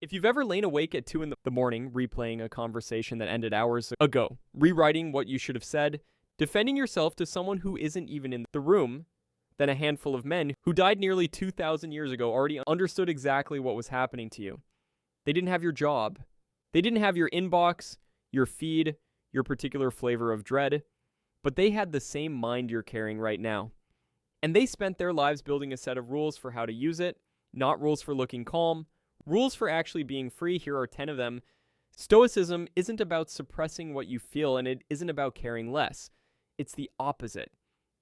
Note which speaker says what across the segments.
Speaker 1: If you've ever lain awake at 2 in the morning replaying a conversation that ended hours ago, rewriting what you should have said, defending yourself to someone who isn't even in the room, then a handful of men who died nearly 2,000 years ago already understood exactly what was happening to you. They didn't have your job. They didn't have your inbox, your feed, your particular flavor of dread, but they had the same mind you're carrying right now. And they spent their lives building a set of rules for how to use it, not rules for looking calm, rules for actually being free. Here are 10 of them. Stoicism isn't about suppressing what you feel, and it isn't about caring less. It's the opposite.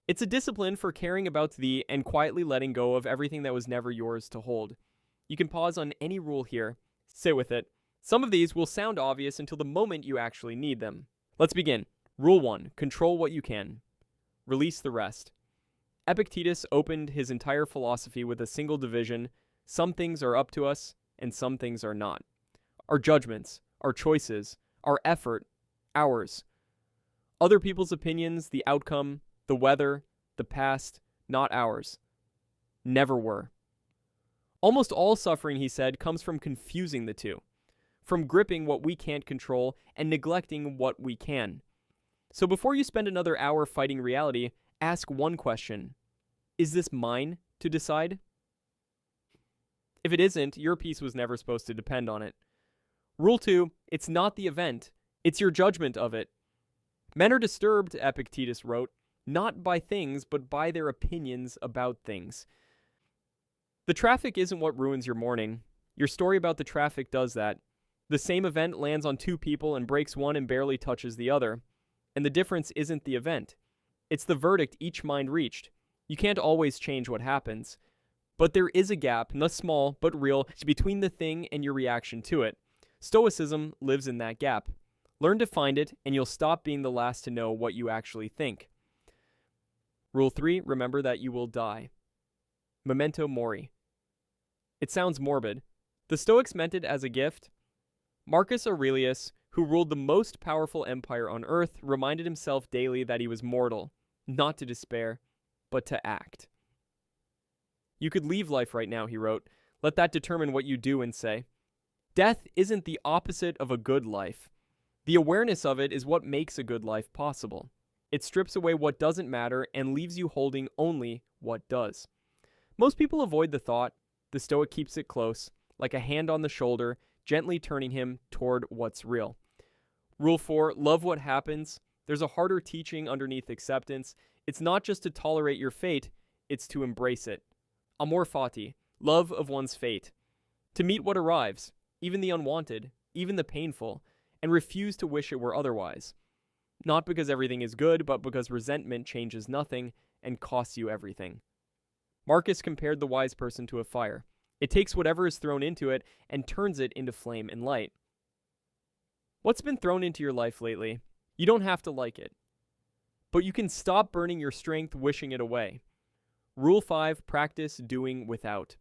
Speaker 1: It's a discipline for caring about thee and quietly letting go of everything that was never yours to hold. You can pause on any rule here, sit with it. Some of these will sound obvious until the moment you actually need them. Let's begin. Rule 1. Control what you can. Release the rest. Epictetus opened his entire philosophy with a single division. Some things are up to us, and some things are not. Our judgments, our choices, our effort, ours. Other people's opinions, the outcome, the weather, the past, not ours. Never were. Almost all suffering, he said, comes from confusing the two, from gripping what we can't control and neglecting what we can. So before you spend another hour fighting reality, ask one question. Is this mine to decide? If it isn't, your peace was never supposed to depend on it. Rule 2, it's not the event, it's your judgment of it. Men are disturbed, Epictetus wrote, not by things, but by their opinions about things. The traffic isn't what ruins your morning. Your story about the traffic does that. The same event lands on 2 people and breaks one and barely touches the other. And the difference isn't the event. It's the verdict each mind reached. You can't always change what happens. But there is a gap, not small, but real, between the thing and your reaction to it. Stoicism lives in that gap. Learn to find it, and you'll stop being the last to know what you actually think. Rule 3, remember that you will die. Memento mori. It sounds morbid. The Stoics meant it as a gift. Marcus Aurelius, who ruled the most powerful empire on earth, reminded himself daily that he was mortal, not to despair, but to act. You could leave life right now, he wrote. Let that determine what you do and say. Death isn't the opposite of a good life. The awareness of it is what makes a good life possible. It strips away what doesn't matter and leaves you holding only what does. Most people avoid the thought. The Stoic keeps it close, like a hand on the shoulder, gently turning him toward what's real. Rule 4, love what happens. There's a harder teaching underneath acceptance. It's not just to tolerate your fate, it's to embrace it. Amor fati, love of one's fate. To meet what arrives, even the unwanted, even the painful, and refuse to wish it were otherwise. Not because everything is good, but because resentment changes nothing and costs you everything. Marcus compared the wise person to a fire. It takes whatever is thrown into it and turns it into flame and light. What's been thrown into your life lately? You don't have to like it. But you can stop burning your strength wishing it away. Rule 5, practice doing without.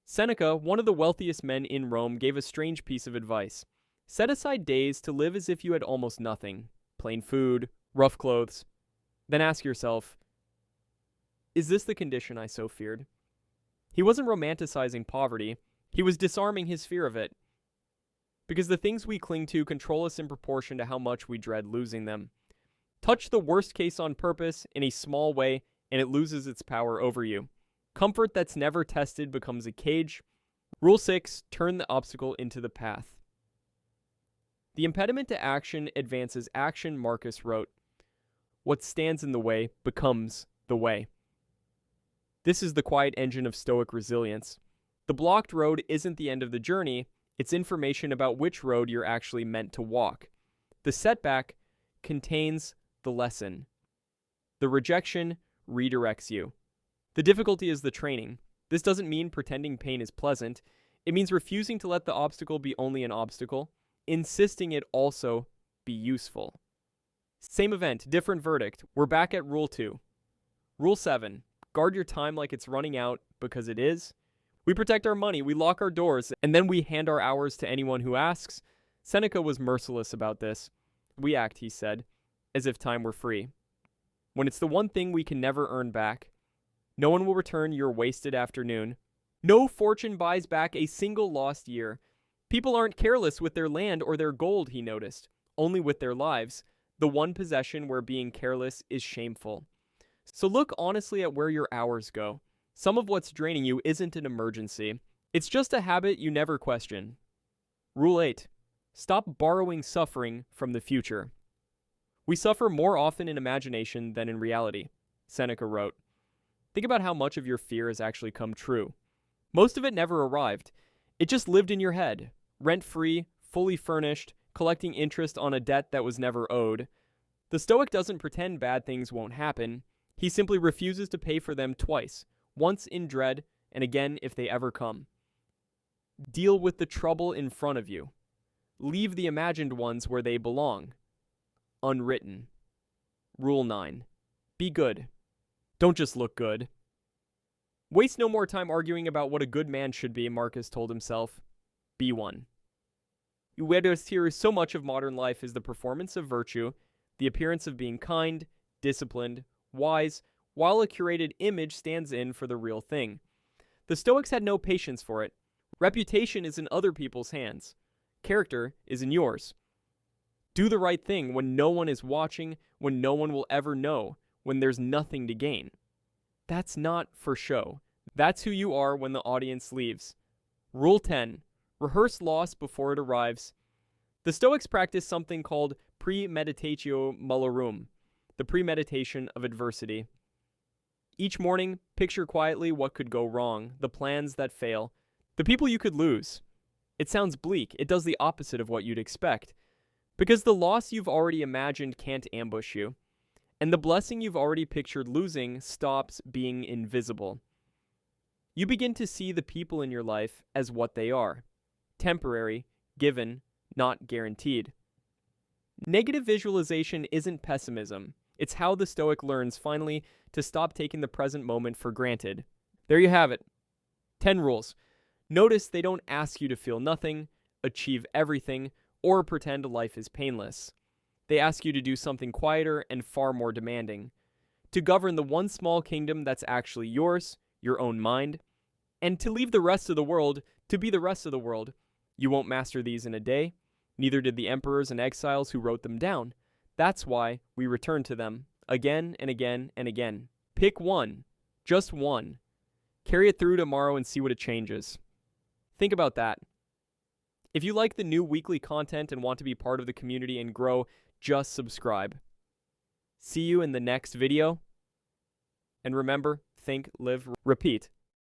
Speaker 1: Seneca, one of the wealthiest men in Rome, gave a strange piece of advice. Set aside days to live as if you had almost nothing. Plain food, rough clothes. Then ask yourself, is this the condition I so feared? He wasn't romanticizing poverty. He was disarming his fear of it. Because the things we cling to control us in proportion to how much we dread losing them. Touch the worst case on purpose in a small way, and it loses its power over you. Comfort that's never tested becomes a cage. Rule 6, turn the obstacle into the path. The impediment to action advances action, Marcus wrote. What stands in the way becomes the way. This is the quiet engine of Stoic resilience. The blocked road isn't the end of the journey, it's information about which road you're actually meant to walk. The setback contains the lesson. The rejection redirects you. The difficulty is the training. This doesn't mean pretending pain is pleasant. It means refusing to let the obstacle be only an obstacle, insisting it also be useful. Same event, different verdict. We're back at Rule 2. Rule 7. Guard your time like it's running out, because it is. We protect our money, we lock our doors, and then we hand our hours to anyone who asks. Seneca was merciless about this. We act, he said, as if time were free. When it's the one thing we can never earn back, no one will return your wasted afternoon. No fortune buys back a single lost year. People aren't careless with their land or their gold, he noticed, only with their lives, the one possession where being careless is shameful. So look honestly at where your hours go. Some of what's draining you isn't an emergency. It's just a habit you never question. Rule 8. Stop borrowing suffering from the future. We suffer more often in imagination than in reality, Seneca wrote. Think about how much of your fear has actually come true. Most of it never arrived. It just lived in your head, rent-free, fully furnished, collecting interest on a debt that was never owed. The Stoic doesn't pretend bad things won't happen. He simply refuses to pay for them twice, once in dread and again if they ever come. Deal with the trouble in front of you. Leave the imagined ones where they belong. Unwritten. Rule 9. Be good. Don't just look good. Waste no more time arguing about what a good man should be, Marcus told himself. Be one. Whereas here so much of modern life is the performance of virtue, the appearance of being kind, disciplined, wise, while a curated image stands in for the real thing. The Stoics had no patience for it. Reputation is in other people's hands. Character is in yours. Do the right thing when no one is watching, when no one will ever know, when there's nothing to gain. That's not for show. That's who you are when the audience leaves. Rule 10. Rehearse loss before it arrives. The Stoics practice something called premeditatio malorum, the premeditation of adversity. Each morning, picture quietly what could go wrong, the plans that fail, the people you could lose. It sounds bleak. It does the opposite of what you'd expect. Because the loss you've already imagined can't ambush you. And the blessing you've already pictured losing stops being invisible. You begin to see the people in your life as what they are. Temporary, given, not guaranteed. Negative visualization isn't pessimism. It's how the Stoic learns, finally, to stop taking the present moment for granted. There you have it. 10 rules. Notice they don't ask you to feel nothing, achieve everything, or pretend life is painless. They ask you to do something quieter and far more demanding. To govern the one small kingdom that's actually yours, your own mind, and to leave the rest of the world to be the rest of the world. You won't master these in a day. Neither did the emperors and exiles who wrote them down. That's why we return to them, again and again and again. Pick one, just one. Carry it through tomorrow and see what it changes. Think about that. If you like the new weekly content and want to be part of the community and grow, just subscribe. See you in the next video. And remember, think, live, repeat.